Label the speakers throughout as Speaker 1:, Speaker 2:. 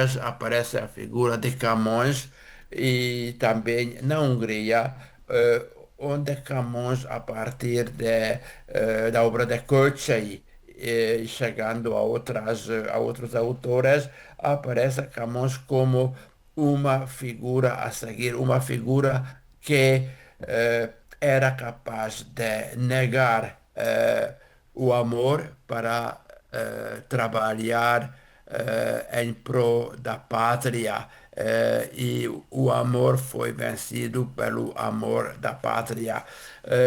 Speaker 1: aparece a figura de Camões e também na Hungria, onde Camões, a partir da obra de Kölcsey, chegando a outros autores, aparece Camões como uma figura a seguir, uma figura que era capaz de negar o amor para trabalhar em prol da pátria, e o amor foi vencido pelo amor da pátria.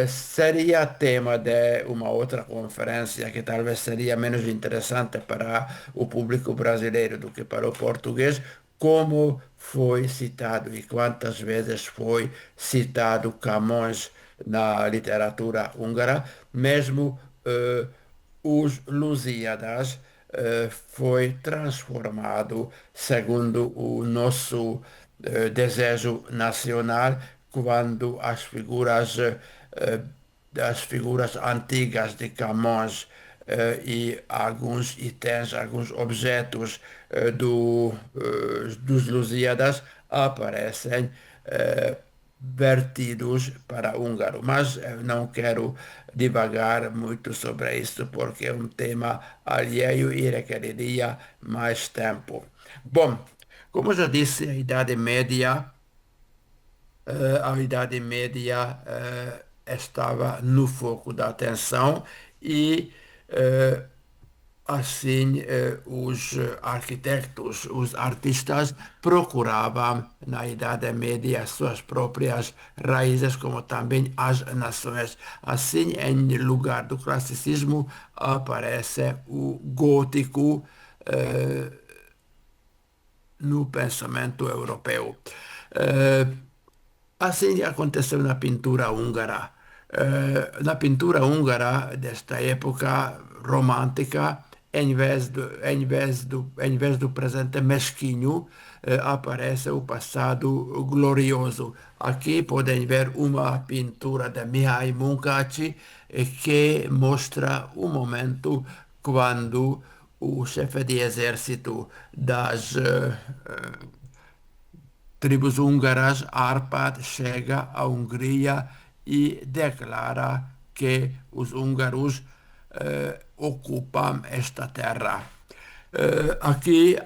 Speaker 1: Seria tema de uma outra conferência que talvez seria menos interessante para o público brasileiro do que para o português, como foi citado e quantas vezes foi citado Camões na literatura húngara, mesmo os Lusíadas foi transformado segundo o nosso desejo nacional, quando as figuras antigas de Camões e alguns itens, alguns objetos dos Lusíadas aparecem vertidos para húngaro. Mas eu não quero divagar muito sobre isso, porque é um tema alheio e requeriria mais tempo. Bom, como já disse, a Idade Média estava no foco da atenção e assim, os arquitetos, os artistas procuravam na Idade Média suas próprias raízes, como também as nações. Assim, em lugar do classicismo, aparece o gótico no pensamento europeu. Eh, Assim aconteceu na pintura húngara. Na pintura húngara desta época romântica, em vez do presente mesquinho, aparece o passado glorioso. Aqui podem ver uma pintura de Mihály Munkácsy que mostra o momento quando o chefe de exército das tribos húngaras, Árpád, chega à Hungria e declara que os húngaros ocupam esta terra. Aqui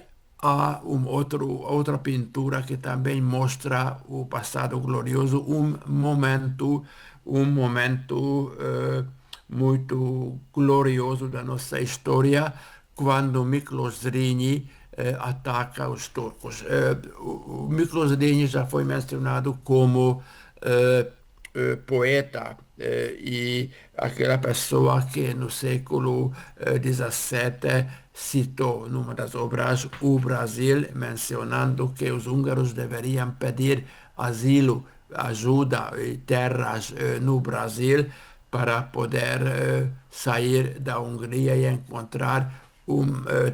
Speaker 1: há outra pintura que também mostra o passado glorioso, um momento muito glorioso da nossa história, quando Miklos Zrínyi ataca os turcos. O Miklos Zrínyi já foi mencionado como poeta e aquela pessoa que no século XVII citou numa das obras o Brasil, mencionando que os húngaros deveriam pedir asilo, ajuda e terras no Brasil para poder sair da Hungria e encontrar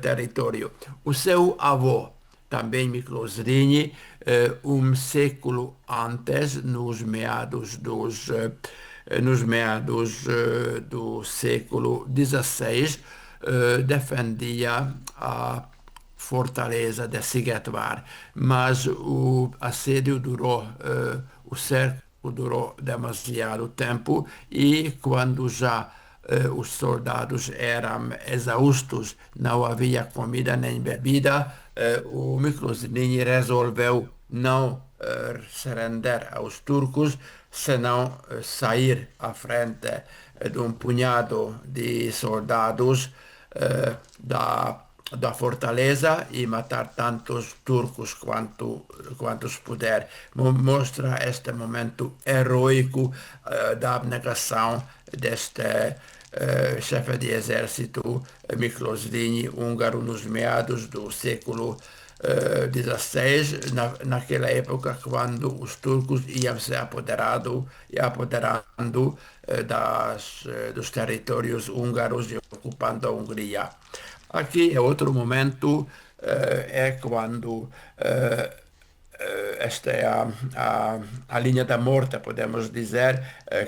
Speaker 1: território. O seu avô, também Miklos Zrínyi, um século antes, nos meados do século XVI, defendia a fortaleza de Szigetvár, mas o assédio durou, o cerco durou demasiado tempo e quando já os soldados eram exaustos, não havia comida nem bebida, o Mussolini resolveu não se render aos turcos, senão sair à frente de um punhado de soldados da fortaleza e matar tantos turcos quantos puder. Mostra este momento heroico da abnegação deste chefe de exército Miklos Zrínyi, húngaro, nos meados do século XVI, naquela época quando os turcos iam se apoderando dos territórios húngaros e ocupando a Hungria. Aqui é outro momento, é quando esta é a linha da morte, podemos dizer,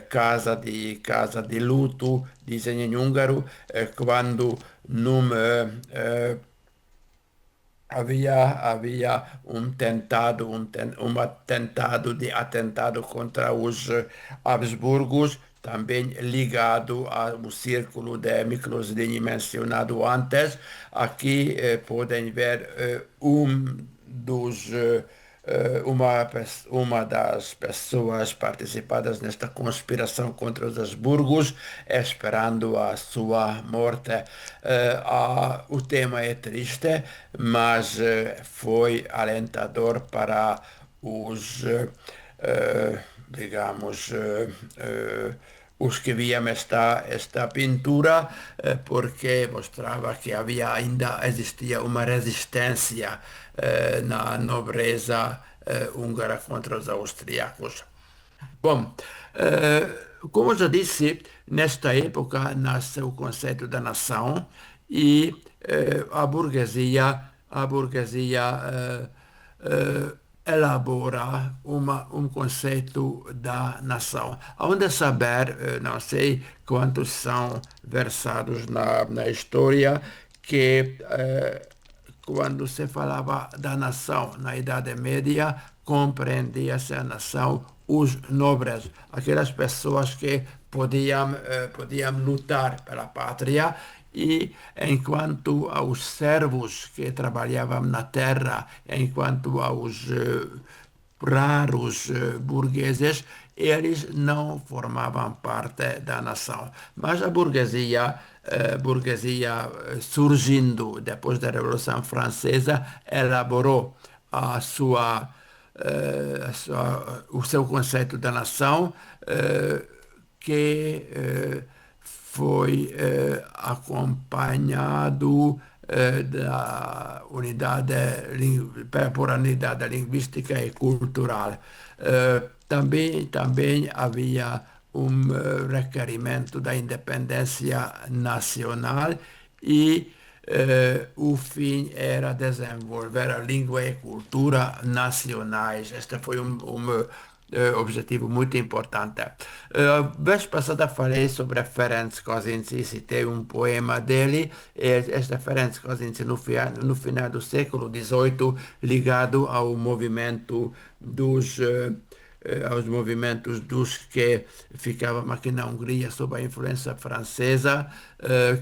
Speaker 1: casa de luto, dizem em húngaro, quando num havia um atentado de atentado contra os Habsburgos, também ligado ao círculo de Mussolini mencionado antes. Aqui podem ver uma das pessoas participadas nesta conspiração contra os Habsburgos, esperando a sua morte. O tema é triste, mas foi alentador para os, digamos, os que viam esta pintura, porque mostrava que ainda existia uma resistência na nobreza húngara contra os austríacos. Bom, como já disse, nesta época nasce o conceito da nação e a burguesia elabora um conceito da nação. Onde saber, não sei quantos são versados na história, que quando se falava da nação na Idade Média, compreendia-se a nação, os nobres, aquelas pessoas que podiam lutar pela pátria, e enquanto aos servos que trabalhavam na terra, enquanto aos raros burgueses, eles não formavam parte da nação. Mas a burguesia surgindo depois da Revolução Francesa, elaborou o seu conceito da nação, que foi acompanhado por unidade linguística e cultural. Também havia requerimento da independência nacional e o fim era desenvolver a língua e cultura nacionais. Este foi objetivo muito importante. Vez passada falei sobre Ferenc Kosinski, citei um poema dele. Este Ferenc Kosinski, no final do século XVIII, ligado aos movimentos dos que ficavam aqui na Hungria sob a influência francesa,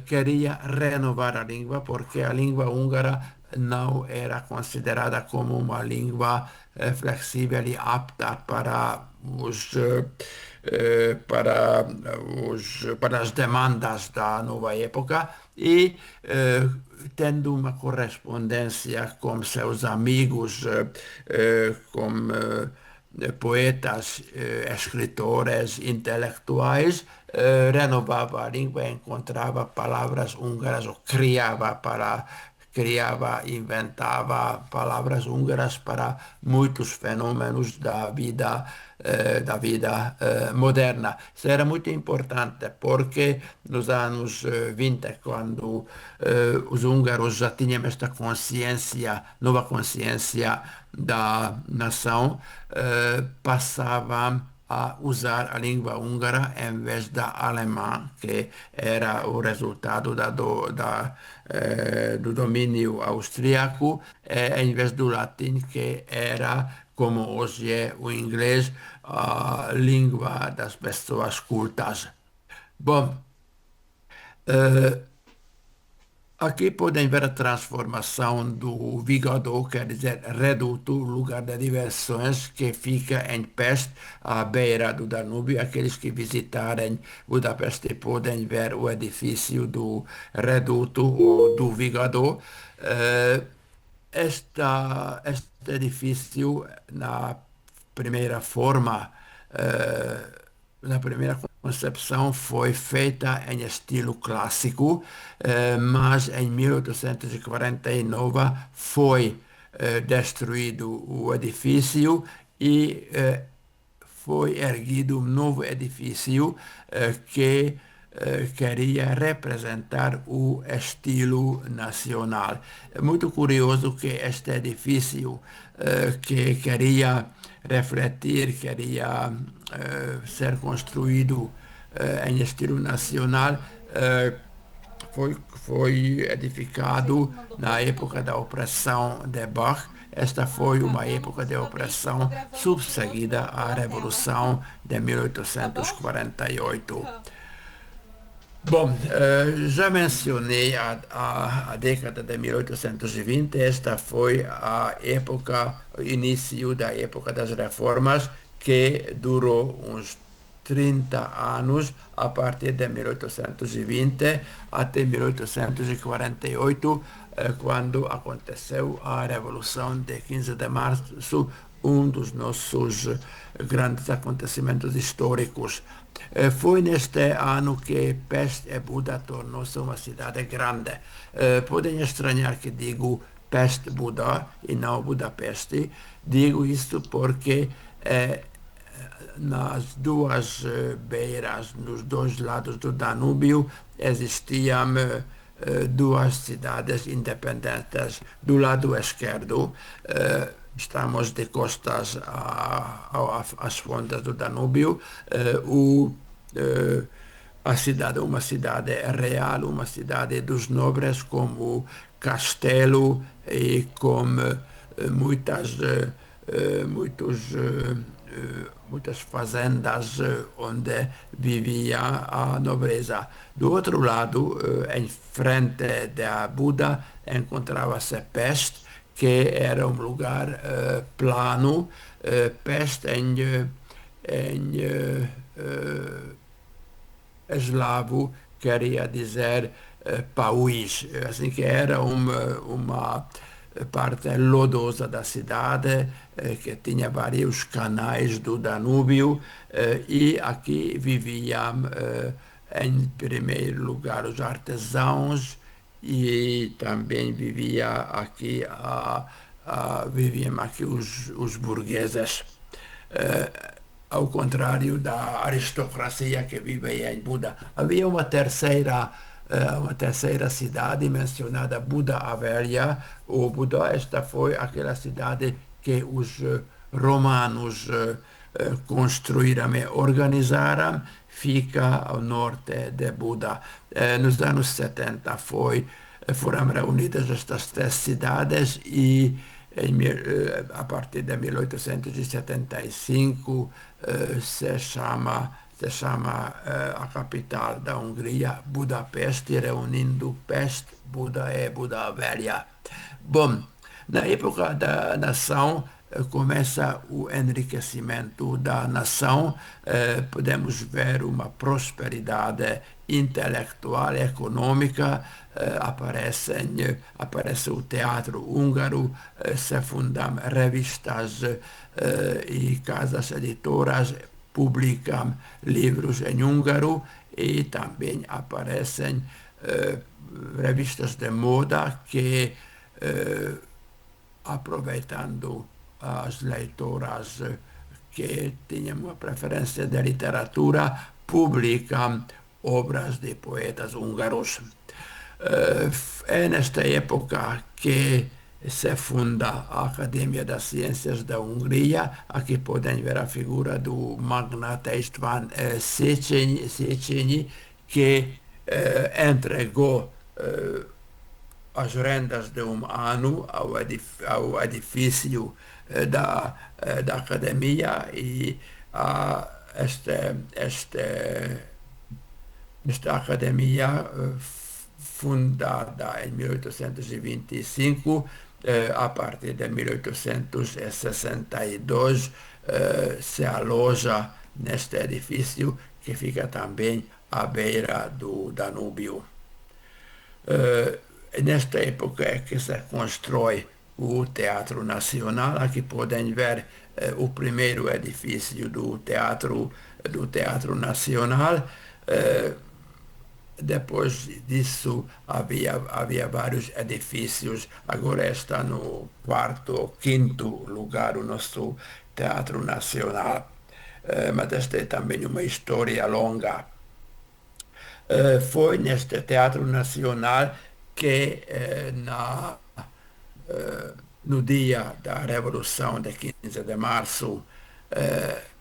Speaker 1: queria renovar a língua, porque a língua húngara não era considerada como uma língua flexível e apta para as demandas da nova época, e tendo uma correspondência com seus amigos, com poetas, escritores, intelectuais, renovava a língua, encontrava palavras húngaras, ou inventava palavras húngaras para muitos fenômenos da vida moderna. Isso era muito importante, porque nos anos 20, quando os húngaros já tinham esta nova consciência da nação, passavam a usar a língua húngara em vez da alemã, que era o resultado do domínio austríaco, em vez do latim, que era, como hoje é o inglês, a língua das pessoas cultas. Bom, aqui podem ver a transformação do Vigadó, quer dizer, reduto, lugar de diversões, que fica em Pest, à beira do Danúbio. Aqueles que visitarem Budapeste podem ver o edifício do reduto ou do Vigadó. Este edifício, primeira forma, na primeira concepção, foi feita em estilo clássico, mas em 1849 foi destruído o edifício e foi erguido um novo edifício que queria representar o estilo nacional. É muito curioso que este edifício, que queria refletir, queria ser construído em estilo nacional, foi edificado na época da opressão de Bach. Esta foi uma época de opressão subseguida à Revolução de 1848. Bom, já mencionei a década de 1820. Esta foi a época, o início da época das reformas, que durou uns 30 anos, a partir de 1820 até 1848, quando aconteceu a Revolução de 15 de março, um dos nossos grandes acontecimentos históricos. Foi neste ano que Pest e Buda tornou-se uma cidade grande. Podem estranhar que digo Pest Buda e não Budapeste. Digo isto porque nas duas beiras, nos dois lados do Danúbio, existiam duas cidades independentes. Do lado esquerdo, estamos de costas às fontes do Danúbio, a cidade, uma cidade real, uma cidade dos nobres, como Castelo e com muitas, muitas fazendas onde vivia a nobreza. Do outro lado, em frente da Buda, encontrava-se Pest, que era um lugar plano. Pest em eslavo queria dizer país, assim que era uma parte lodosa da cidade, que tinha vários canais do Danúbio, e aqui viviam, em primeiro lugar, os artesãos, e também viviam aqui os burgueses. Ao contrário da aristocracia que vivia em Buda. Havia uma terceira cidade mencionada, Buda a Velha. O Buda, esta foi aquela cidade que os romanos construíram e organizaram, fica ao norte de Buda. Nos anos 70 foram reunidas estas três cidades e a partir de 1875 se chama a capital da Hungria Budapeste, reunindo Pest, Buda e Buda Velha. Bom, na época da nação, começa o enriquecimento da nação. Podemos ver uma prosperidade intelectual e econômica. Aparece o teatro húngaro, se fundam revistas e casas editoras, publicam livros em húngaro, e também aparecem revistas de moda que, aproveitando as leitoras que tinham uma preferência de literatura, publicam obras de poetas húngaros. É nesta época que se funda a Academia das Ciências da Hungria. Aqui podem ver a figura do magnata István Széchenyi, que entregou as rendas de um ano ao edifício da academia, e esta academia, fundada em 1825, a partir de 1862, se aloja neste edifício, que fica também à beira do Danúbio. Nesta época é que se constrói o Teatro Nacional. Aqui podem ver o primeiro edifício do Teatro Nacional. Depois disso havia vários edifícios. Agora está no quarto ou quinto lugar o nosso Teatro Nacional. Mas esta é também uma história longa. Foi neste Teatro Nacional que no dia da Revolução de 15 de março,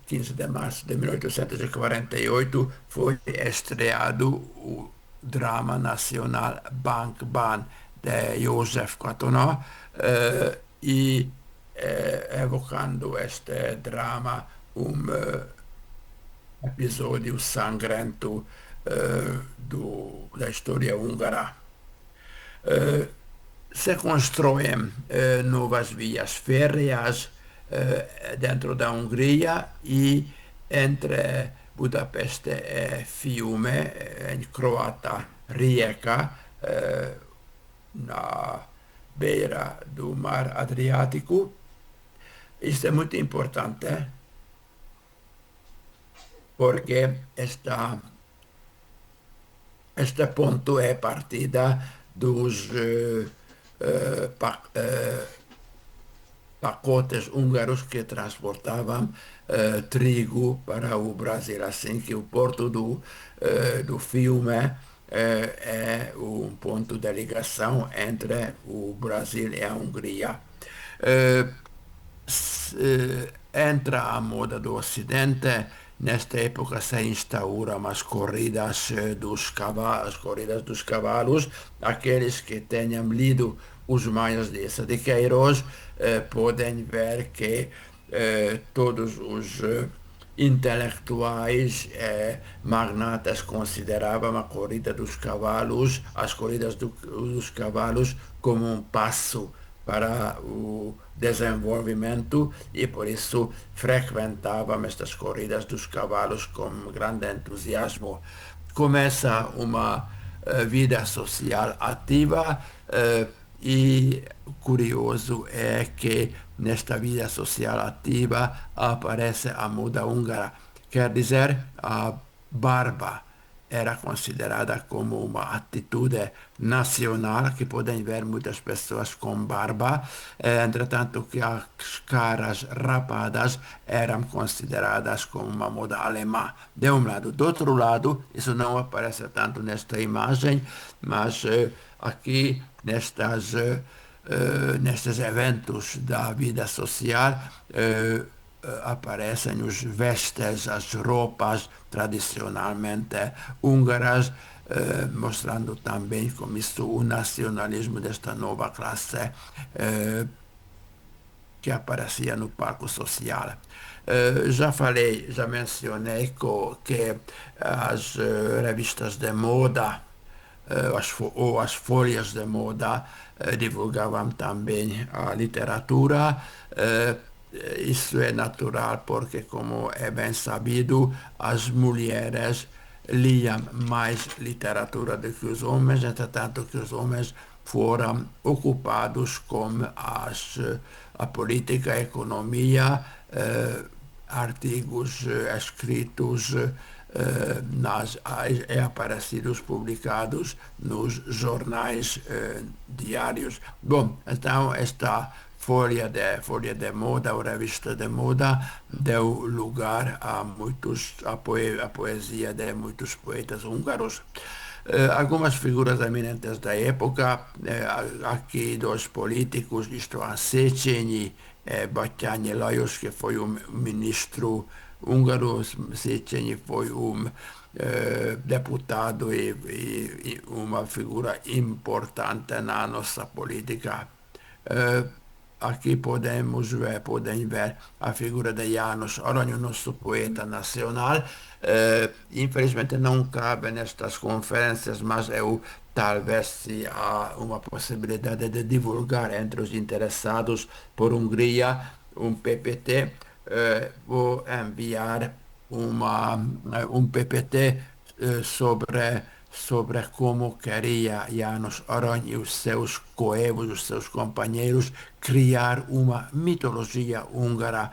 Speaker 1: 15 de março de 1848, foi estreado Drama Nacional Bankban de József Katona, e evocando este drama episódio sangrento da história húngara. Se constroem novas vias férreas dentro da Hungria e entre Budapeste e Fiume, em croata Rijeka, na beira do Mar Adriático. Isto é muito importante porque este ponto é partida dos pacotes húngaros que transportavam trigo para o Brasil, assim que o porto do Fiume é um ponto de ligação entre o Brasil e a Hungria. Entra a moda do Ocidente, nesta época se instauram as corridas dos cavalos. Aqueles que tenham lido Os Maias de Eça de Queiroz podem ver que todos os intelectuais magnatas consideravam a corrida dos cavalos, as corridas dos cavalos como um passo para o desenvolvimento e por isso frequentavam estas corridas dos cavalos com grande entusiasmo. Começa uma vida social ativa e curioso é que nesta vida social ativa aparece a moda húngara, quer dizer, a barba era considerada como uma atitude nacional, que podem ver muitas pessoas com barba, entretanto que as caras rapadas eram consideradas como uma moda alemã, de um lado. Do outro lado, isso não aparece tanto nesta imagem, mas aqui nestes eventos da vida social, aparecem os vestes, as roupas tradicionalmente húngaras, mostrando também como isso o nacionalismo desta nova classe que aparecia no palco social. Já mencionei que as revistas de moda ou as folhas de moda divulgavam também a literatura. Isso é natural porque, como é bem sabido, as mulheres liam mais literatura do que os homens, entretanto que os homens foram ocupados com a política, a economia, artigos escritos e aparecidos publicados nos jornais diários. Bom, então esta folha de moda ou revista de moda deu lugar a a poesia de muitos poetas húngaros. Algumas figuras eminentes da época, aqui dois políticos, isto é, Széchenyi Batthyány Lajos, que foi um ministro húngaro. Széchenyi foi deputado e uma figura importante na nossa política. Aqui podem ver a figura de János Arany, o nosso poeta nacional. Infelizmente não cabe nestas conferências, mas eu talvez se há uma possibilidade de divulgar entre os interessados por Hungria, um PPT, vou enviar um PPT sobre como queria János Arany e os seus coevos, os seus companheiros, criar uma mitologia húngara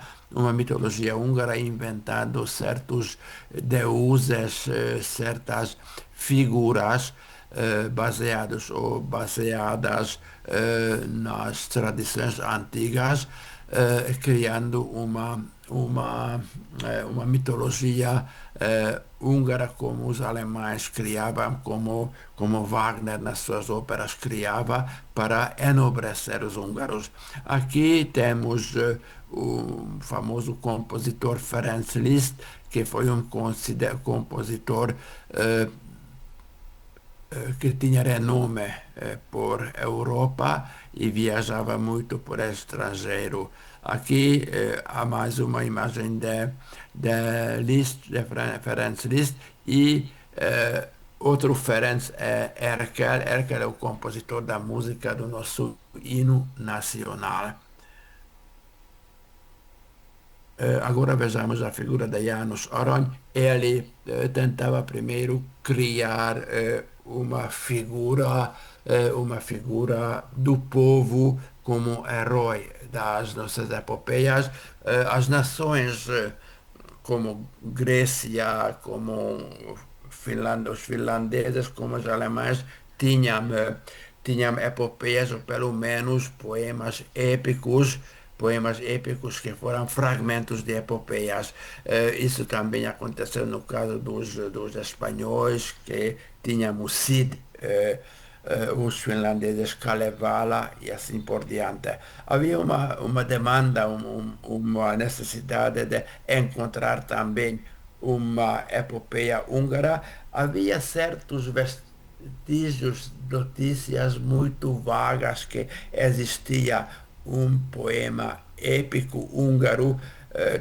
Speaker 1: inventando certos deuses, certas figuras baseados ou baseadas nas tradições antigas, criando uma mitologia húngara como os alemães criavam, como Wagner nas suas óperas criava, para enobrecer os húngaros. Aqui temos o famoso compositor Ferenc Liszt, que foi um compositor que tinha renome por Europa e viajava muito por estrangeiro. Aqui há mais uma imagem de Liszt, de Ferenc Liszt, e outro Ferenc é Erkel. Erkel é o compositor da música do nosso hino nacional. Agora vejamos a figura de János Arany. Ele tentava primeiro criar uma figura do povo como herói das nossas epopeias. As nações como Grécia, como os finlandeses, como os alemães, tinham epopeias, ou pelo menos poemas épicos que foram fragmentos de epopeias. Isso também aconteceu no caso dos espanhóis, que tinham o Cid, os finlandeses Kalevala e assim por diante. Havia uma demanda, uma necessidade de encontrar também uma epopeia húngara. Havia certos vestígios, notícias muito vagas que existia um poema épico húngaro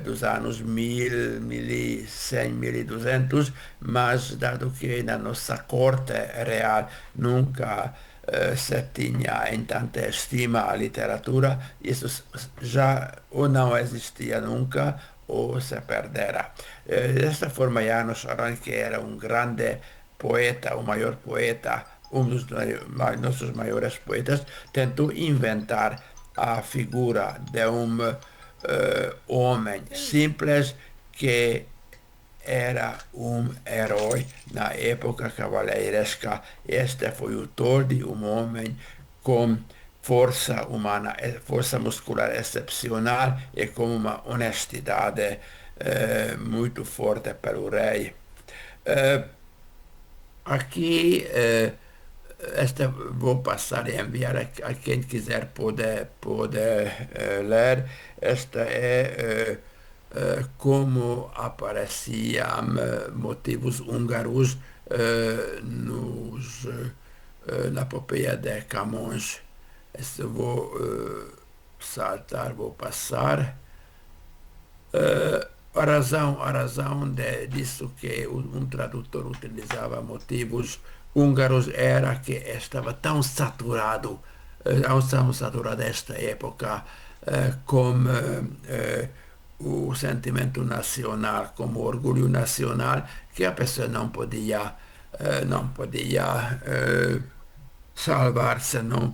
Speaker 1: dos anos 1100, 1200, mas dado que na nossa corte real nunca se tinha em tanta estima a literatura, isso já ou não existia nunca ou se perdera. Desta forma, János Arany, que era um grande poeta, o maior poeta, um dos nossos maiores poetas, tentou inventar a figura de homem simples que era um herói na época cavaleiresca. Este foi o Toldi, um homem com força humana, força muscular excepcional e com uma honestidade muito forte pelo rei. Eh, Aqui, vou passar e enviar a quem quiser poder ler. Esta é como apareciam motivos húngaros na epopeia de Camões. Este vou saltar, vou passar. A razão disso que um tradutor utilizava motivos húngaros era que estava tão saturado esta época com o sentimento nacional, como orgulho nacional, que a pessoa não podia salvar-se, não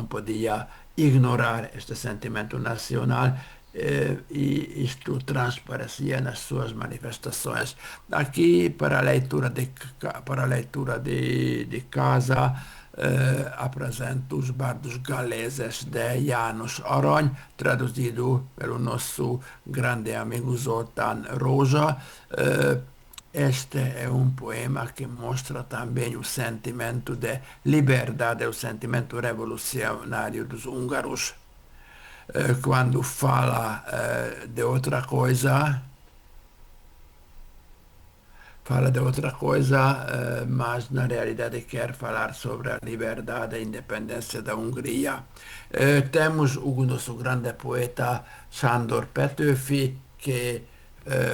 Speaker 1: podia ignorar este sentimento nacional, e isto transparecia nas suas manifestações. Aqui, para a leitura de casa, apresento os bardos galeses de János Arany, traduzido pelo nosso grande amigo Zoltán Rózsa. Este é um poema que mostra também o sentimento de liberdade, o sentimento revolucionário dos húngaros. Quando fala de outra coisa, mas na realidade quer falar sobre a liberdade e a independência da Hungria. Temos o nosso grande poeta Sándor Petőfi, que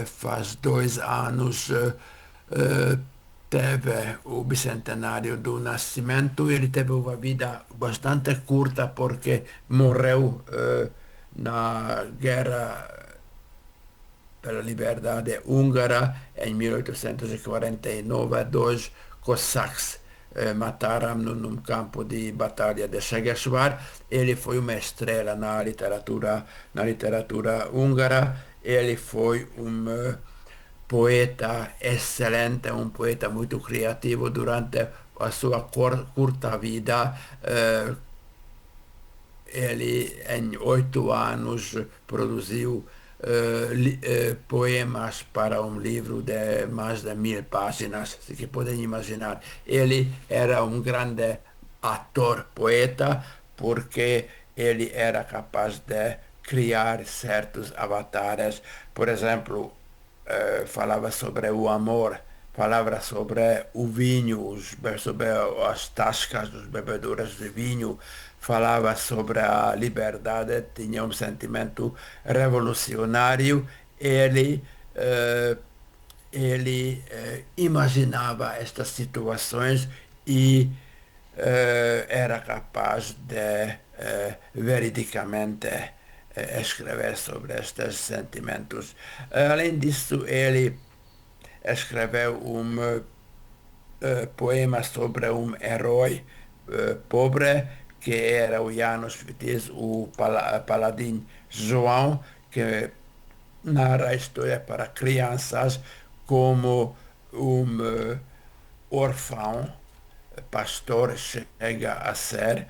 Speaker 1: faz 2 anos teve o bicentenário do nascimento. Ele teve uma vida bastante curta porque morreu na guerra pela liberdade húngara em 1849. Dois cossacos mataram-no num campo de batalha de Segesvár. Ele foi uma estrela na literatura húngara. Ele foi um poeta excelente, um poeta muito criativo durante a sua curta vida. Ele, em 8 anos, produziu poemas para um livro de mais de 1000 páginas, se que podem imaginar. Ele era um grande ator, poeta, porque ele era capaz de criar certos avatares. Por exemplo, falava sobre o amor, falava sobre o vinho, sobre as tascas dos bebedores de vinho, falava sobre a liberdade, tinha um sentimento revolucionário. Ele, eh, ele imaginava estas situações e era capaz de veridicamente escrever sobre estes sentimentos. Além disso, ele escreveu poema sobre um herói pobre que era o János Vitéz, o paladino João, que narra a história para crianças como um órfão pastor chega a ser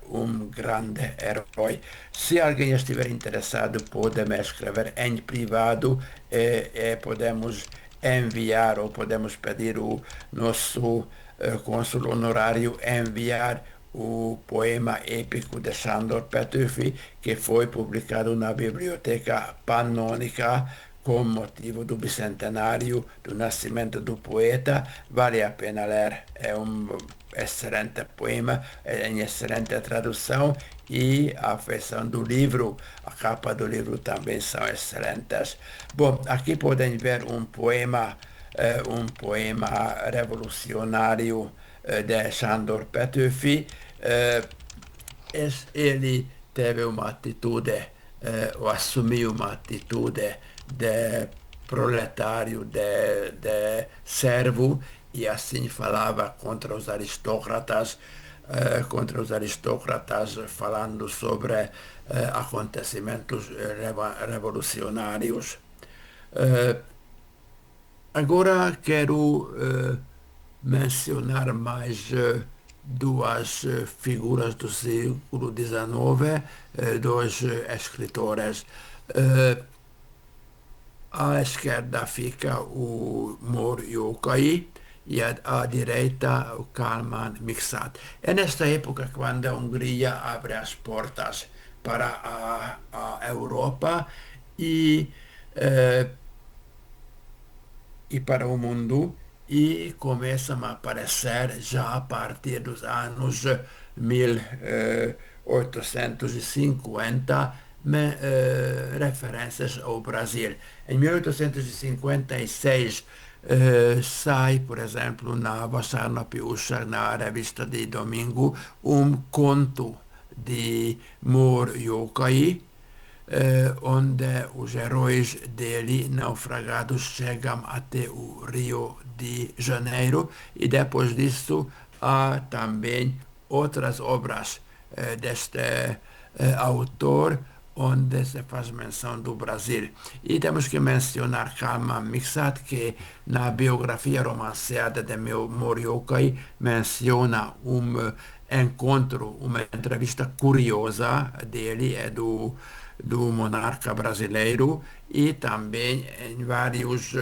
Speaker 1: um grande herói. Se alguém estiver interessado, pode me escrever em privado e podemos enviar ou podemos pedir o nosso cônsul honorário enviar o poema épico de Sándor Petőfi, que foi publicado na Biblioteca Panônica com motivo do bicentenário do nascimento do poeta. Vale a pena ler, é um excelente poema, é em excelente tradução e a feição do livro, a capa do livro também são excelentes. Bom, aqui podem ver um poema revolucionário de Sándor Petőfi. Ele teve uma atitude, ou assumiu uma atitude de proletário, de servo, e assim falava contra os aristócratas, falando sobre acontecimentos revolucionários. Eh, Agora quero mencionar mais duas figuras do século XIX, dois escritores. Eh, À esquerda fica o Mór Jókai e à direita o Kalman Mixat. É nesta época quando a Hungria abre as portas para a Europa e eh, e para o mundo e começam a aparecer já a partir dos anos 1850 referências ao Brasil. Em 1856 sai, por exemplo, na Vasárna Piusa, na revista de domingo, um conto de Mór Jókai, onde os heróis dele, naufragados, chegam até o Rio de Janeiro e depois disso há também outras obras deste autor onde se faz menção do Brasil. E temos que mencionar Kalman Mixat, que na biografia romanceada de Mór Jókai menciona encontro, uma entrevista curiosa dele, do monarca brasileiro, e também em vários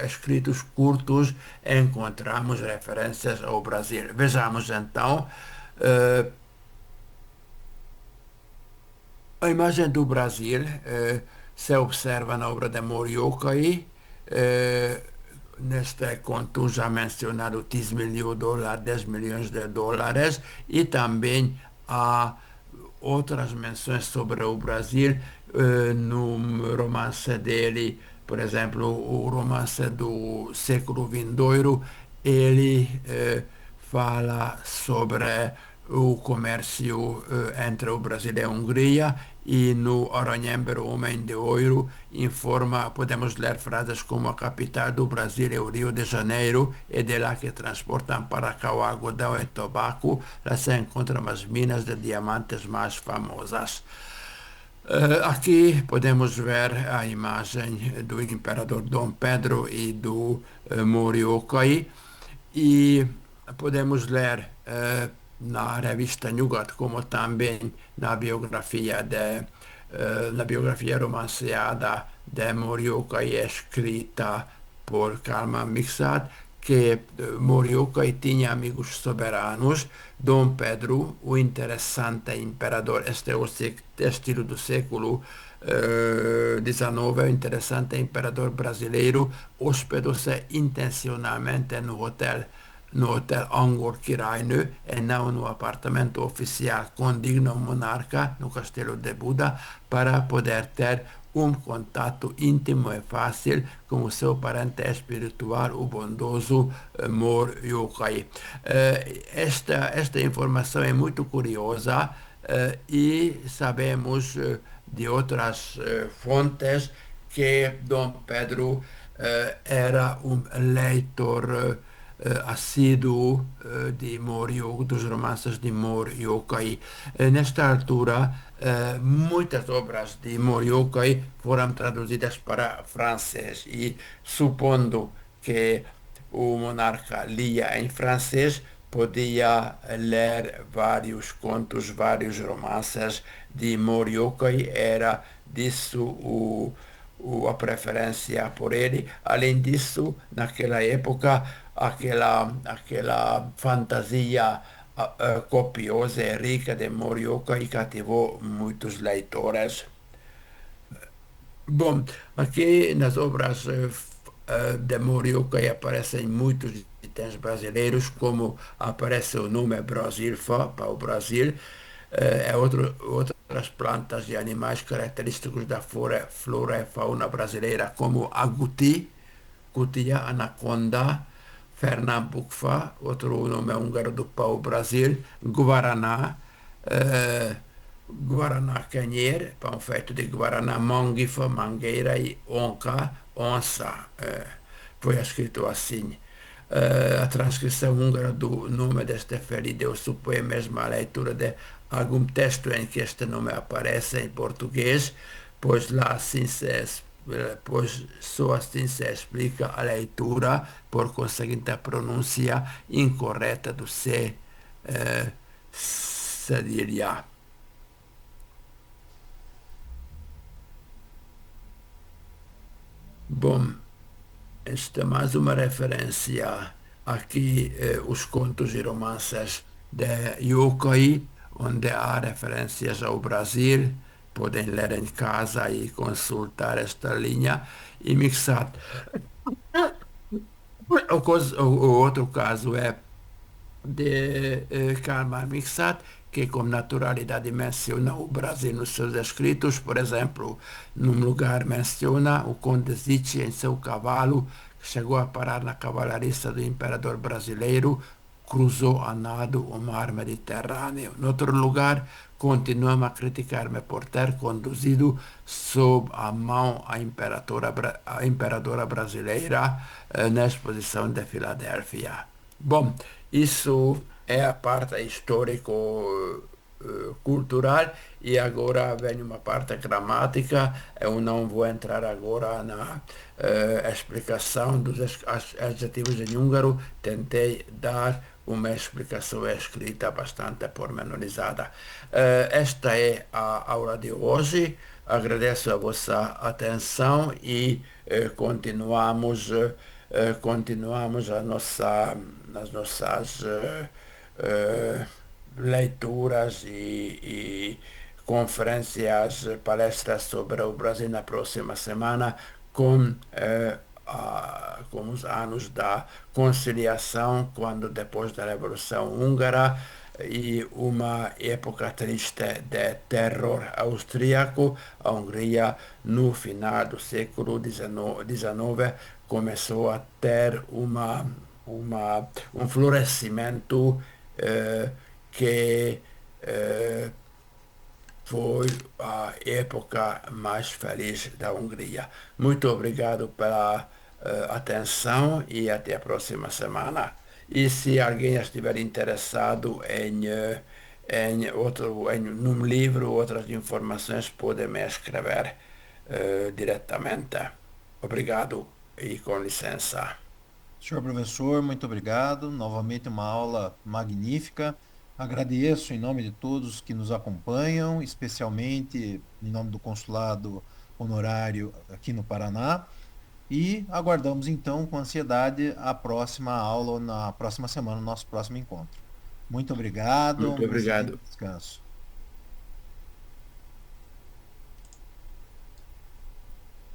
Speaker 1: escritos curtos encontramos referências ao Brasil. Vejamos então a imagem do Brasil, se observa na obra de Mór Jókai, neste conto já mencionado 10 mil dólares, 10 milhões de dólares, e também há outras menções sobre o Brasil no romance dele, por exemplo, o romance do século vindouro, ele fala sobre o comércio entre o Brasil e a Hungria e no Aranyember, o Homem de Ouro, informa, podemos ler frases como a capital do Brasil é o Rio de Janeiro, é de lá que transportam para cá o algodão e tabaco, lá se encontram as minas de diamantes mais famosas. Aqui podemos ver a imagem do imperador Dom Pedro e do Mór Jókai e podemos ler na revista Nyugat, como também na biografia romanceada de Mór Jókai escrita por Kalman Mixat, que Morioka tinha amigos soberanos. Dom Pedro, o interessante imperador, este é o estilo do século XIX, o interessante imperador brasileiro, hospedou-se intencionalmente no hotel Angkor Királynő, e não no apartamento oficial com digno monarca, no castelo de Buda, para poder ter contato íntimo e fácil com o seu parente espiritual, o bondoso Mor Yokai. Esta informação é muito curiosa e sabemos de outras fontes que Dom Pedro era um leitor assíduo dos romances de Mor Yokai. Nesta altura, muitas obras de Mor Yokai foram traduzidas para francês e, supondo que o monarca lia em francês, podia ler vários contos, vários romances de Mor Yokai, era disso a preferência por ele. Além disso, naquela época, aquela fantasia copiosa e rica de Mor Yokai cativou muitos leitores. Bom, aqui nas obras de Morioka aparecem muitos itens brasileiros, como aparece o nome Brasilfa para o Brasil, outras plantas e animais característicos da flora e fauna brasileira, como aguti, cutia, anaconda, Fernambukfa, outro nome húngaro do pau-brasil, guaraná, eh, guaraná canheiro, pão feito de guaraná, manguifa, mangueira e onça. Foi escrito assim. A transcrição húngara do nome deste ferido supõe mesmo a leitura de algum texto em que este nome aparece em português, pois lá assim pois só assim se explica a leitura, por conseguinte a pronúncia incorreta do C cedilha. Bom, esta é mais uma referência aqui, os contos e romances de Yokai, onde há referências ao Brasil. Podem ler em casa e consultar esta linha e mixar. O outro caso é de Karl Mixat, que com naturalidade menciona o Brasil nos seus escritos. Por exemplo, num lugar menciona o Conde Zichy em seu cavalo, que chegou a parar na cavalariça do imperador brasileiro, cruzou a nado o mar Mediterrâneo. Noutro lugar, continuamos a criticar-me por ter conduzido sob a mão a imperadora brasileira na exposição de Filadélfia. Bom, isso é a parte histórico-cultural e agora vem uma parte gramática. Eu não vou entrar agora na explicação dos adjetivos em húngaro. Tentei dar uma explicação escrita bastante pormenorizada. Esta é a aula de hoje. Agradeço a vossa atenção e continuamos as nossas leituras e conferências, palestras sobre o Brasil na próxima semana, com os anos da conciliação, quando depois da Revolução Húngara e uma época triste de terror austríaco, a Hungria, no final do século XIX, começou a ter um florescimento que foi a época mais feliz da Hungria. Muito obrigado pela atenção e até a próxima semana. E se alguém estiver interessado num livro, outras informações, pode me escrever diretamente. Obrigado e com licença.
Speaker 2: Senhor professor, muito obrigado. Novamente uma aula magnífica. Agradeço em nome de todos que nos acompanham, especialmente em nome do Consulado Honorário aqui no Paraná. E aguardamos então com ansiedade a próxima aula ou na próxima semana, o nosso próximo encontro. Muito obrigado,
Speaker 1: Muito
Speaker 2: um excelente
Speaker 1: obrigado.
Speaker 2: descanso.